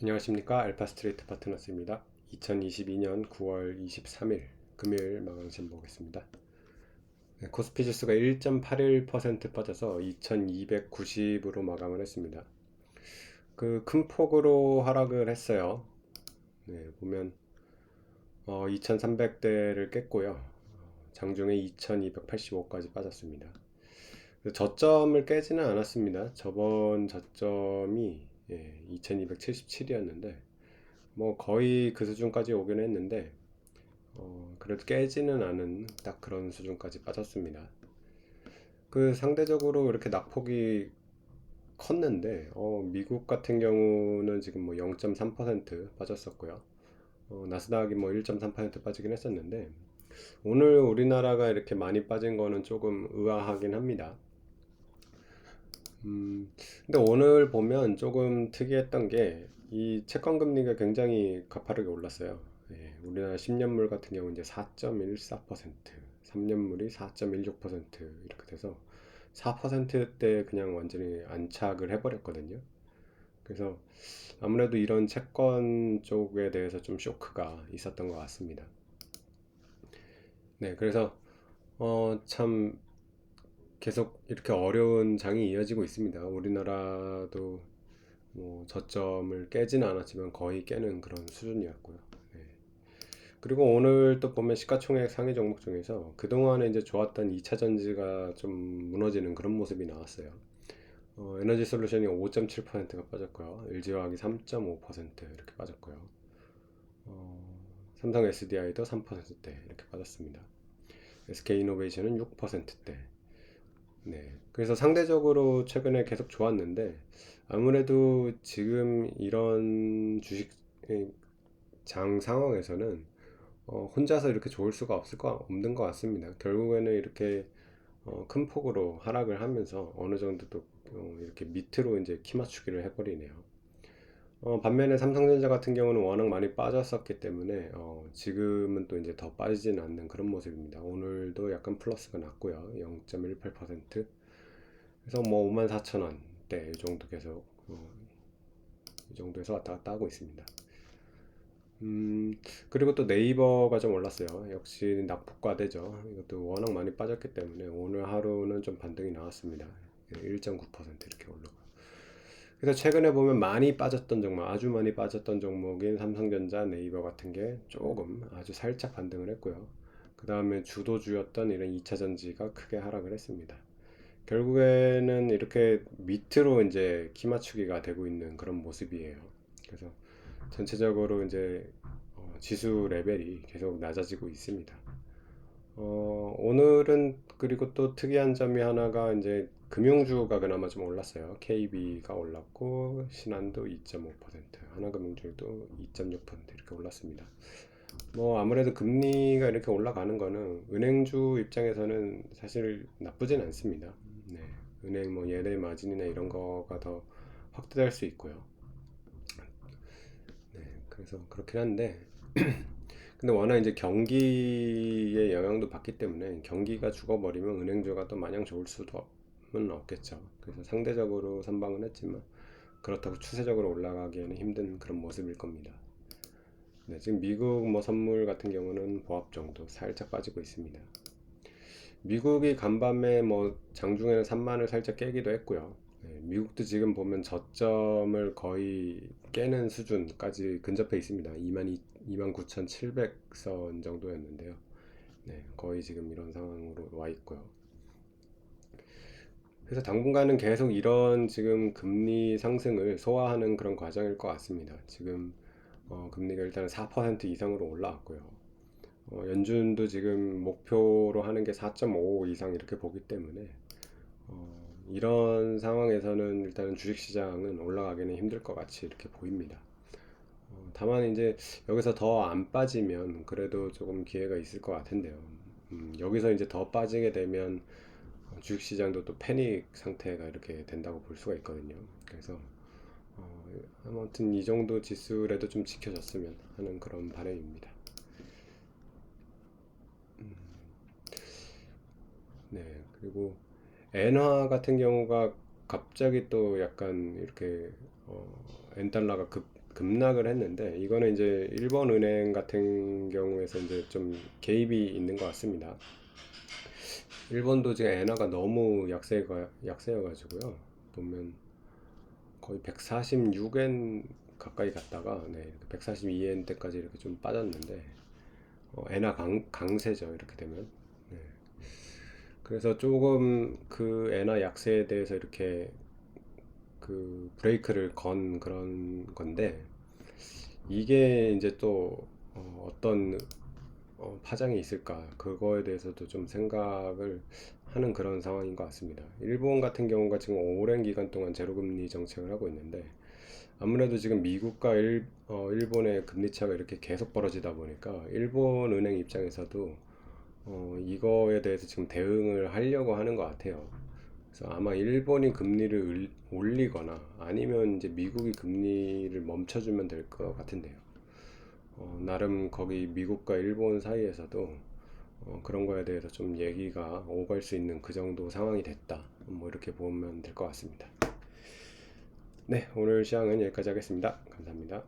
안녕하십니까. 알파스트레이트 파트너스입니다. 2022년 9월 23일 금요일 마감신 보겠습니다. 네, 코스피 지수가 1.81% 빠져서 2290으로 마감을 했습니다. 그 큰 폭으로 하락을 했어요. 네, 보면 2300대를 깼고요. 장중에 2285까지 빠졌습니다. 저점을 깨지는 않았습니다. 저번 저점이 2277이었는데 뭐 거의 그 수준까지 오긴 했는데 그래도 깨지는 않은 딱 그런 수준까지 빠졌습니다. 그 상대적으로 이렇게 낙폭이 컸는데 미국 같은 경우는 지금 뭐 0.3% 빠졌었고요. 나스닥이 뭐 1.3% 빠지긴 했었는데 오늘 우리나라가 이렇게 많이 빠진 거는 조금 의아하긴 합니다. 근데 오늘 보면 조금 특이했던 게 이 채권 금리가 굉장히 가파르게 올랐어요. 예, 우리나라 10년물 같은 경우 이제 4.14%, 3년물이 4.16% 이렇게 돼서 4%대 그냥 완전히 안착을 해버렸거든요. 그래서 아무래도 이런 채권 쪽에 대해서 좀 쇼크가 있었던 것 같습니다. 네, 그래서 참 계속 이렇게 어려운 장이 이어지고 있습니다. 우리나라도 뭐 저점을 깨지는 않았지만 거의 깨는 그런 수준이었고요. 네. 그리고 오늘 또 보면 시가총액 상위 종목 중에서 그동안에 이제 좋았던 2차 전지가 좀 무너지는 그런 모습이 나왔어요. 에너지 솔루션이 5.7%가 빠졌고요. LG화학이 3.5% 이렇게 빠졌고요. 삼성 SDI도 3%대 이렇게 빠졌습니다. SK이노베이션은 6%대. 네. 그래서 상대적으로 최근에 계속 좋았는데 아무래도 지금 이런 주식 장 상황에서는 혼자서 이렇게 좋을 수가 없는 것 같습니다. 결국에는 이렇게 큰 폭으로 하락을 하면서 어느 정도 또 이렇게 밑으로 이제 키 맞추기를 해버리네요. 반면에 삼성전자 같은 경우는 워낙 많이 빠졌었기 때문에 지금은 또 이제 더 빠지지는 않는 그런 모습입니다. 오늘도 약간 플러스가 났고요. 0.18%. 그래서 뭐 54,000원대 이 정도 계속 이 정도에서 왔다 갔다 하고 있습니다. 그리고 또 네이버가 좀 올랐어요. 역시 낙폭과대죠. 이것도 워낙 많이 빠졌기 때문에 오늘 하루는 좀 반등이 나왔습니다. 1.9% 이렇게 올라가. 그래서 최근에 보면 많이 빠졌던 종목, 아주 많이 빠졌던 종목인 삼성전자, 네이버 같은 게 조금 아주 살짝 반등을 했고요. 그 다음에 주도주였던 이런 2차 전지가 크게 하락을 했습니다. 결국에는 이렇게 밑으로 이제 키 맞추기가 되고 있는 그런 모습이에요. 그래서 전체적으로 이제 지수 레벨이 계속 낮아지고 있습니다. 오늘은 그리고 또 특이한 점이 하나가 이제 금융주가 그나마 좀 올랐어요. KB가 올랐고 신한도 2.5%, 하나금융주도 2.6% 이렇게 올랐습니다. 뭐 아무래도 금리가 이렇게 올라가는 거는 은행주 입장에서는 사실 나쁘진 않습니다. 네, 은행 뭐 예대 마진이나 이런 거가 더 확대될 수 있고요. 네, 그래서 그렇긴 한데 근데 워낙 이제 경기의 영향도 받기 때문에 경기가 죽어버리면 은행주가 또 마냥 좋을 수도 는 없겠죠. 그래서 상대적으로 선방은 했지만 그렇다고 추세적으로 올라가기에는 힘든 그런 모습일 겁니다. 네, 지금 미국 뭐 선물 같은 경우는 보합 정도 살짝 빠지고 있습니다. 미국이 간밤에 뭐 장중에는 3만을 살짝 깨기도 했고요. 네, 미국도 지금 보면 저점을 거의 깨는 수준까지 근접해 있습니다. 29,700선 정도였는데요. 네, 거의 지금 이런 상황으로 와 있고요. 그래서 당분간은 계속 이런 지금 금리 상승을 소화하는 그런 과정일 것 같습니다. 지금 금리가 일단 4% 이상으로 올라왔고요. 연준도 지금 목표로 하는 게 4.5 이상 이렇게 보기 때문에 이런 상황에서는 일단은 주식시장은 올라가기는 힘들 것 같이 이렇게 보입니다. 다만 이제 여기서 더 안 빠지면 그래도 조금 기회가 있을 것 같은데요. 여기서 이제 더 빠지게 되면 주식시장도 또 패닉 상태가 이렇게 된다고 볼 수가 있거든요. 그래서 아무튼 이 정도 지수라도 좀 지켜졌으면 하는 그런 바람입니다. 네, 그리고 엔화 같은 경우가 갑자기 또 약간 이렇게 엔달러가 급 급락을 했는데 이거는 이제 일본 은행 같은 경우에서 이제 좀 개입이 있는 것 같습니다. 일본도 지금 엔화가 너무 약세여가지고요. 보면 거의 146엔 가까이 갔다가 142엔 때까지 이렇게 좀 빠졌는데 엔화 강세죠 이렇게 되면. 네. 그래서 조금 그 엔화 약세에 대해서 이렇게 그 브레이크를 건 그런 건데 이게 이제 또 떤 파장이 있을까 그거에 대해서도 좀 생각을 하는 그런 상황인 것 같습니다. 일본 같은 경우가 지금 오랜 기간 동안 제로금리 정책을 하고 있는데 아무래도 지금 미국과 일본의 금리 차가 이렇게 계속 벌어지다 보니까 일본 은행 입장에서도 이거에 대해서 지금 대응을 하려고 하는 것 같아요. 그래서 아마 일본이 금리를 올리거나 아니면 이제 미국이 금리를 멈춰주면 될 것 같은데요. 나름 거기 미국과 일본 사이에서도 그런 거에 대해서 좀 얘기가 오갈 수 있는 그 정도 상황이 됐다. 뭐 이렇게 보면 될 것 같습니다. 네, 오늘 시황은 여기까지 하겠습니다. 감사합니다.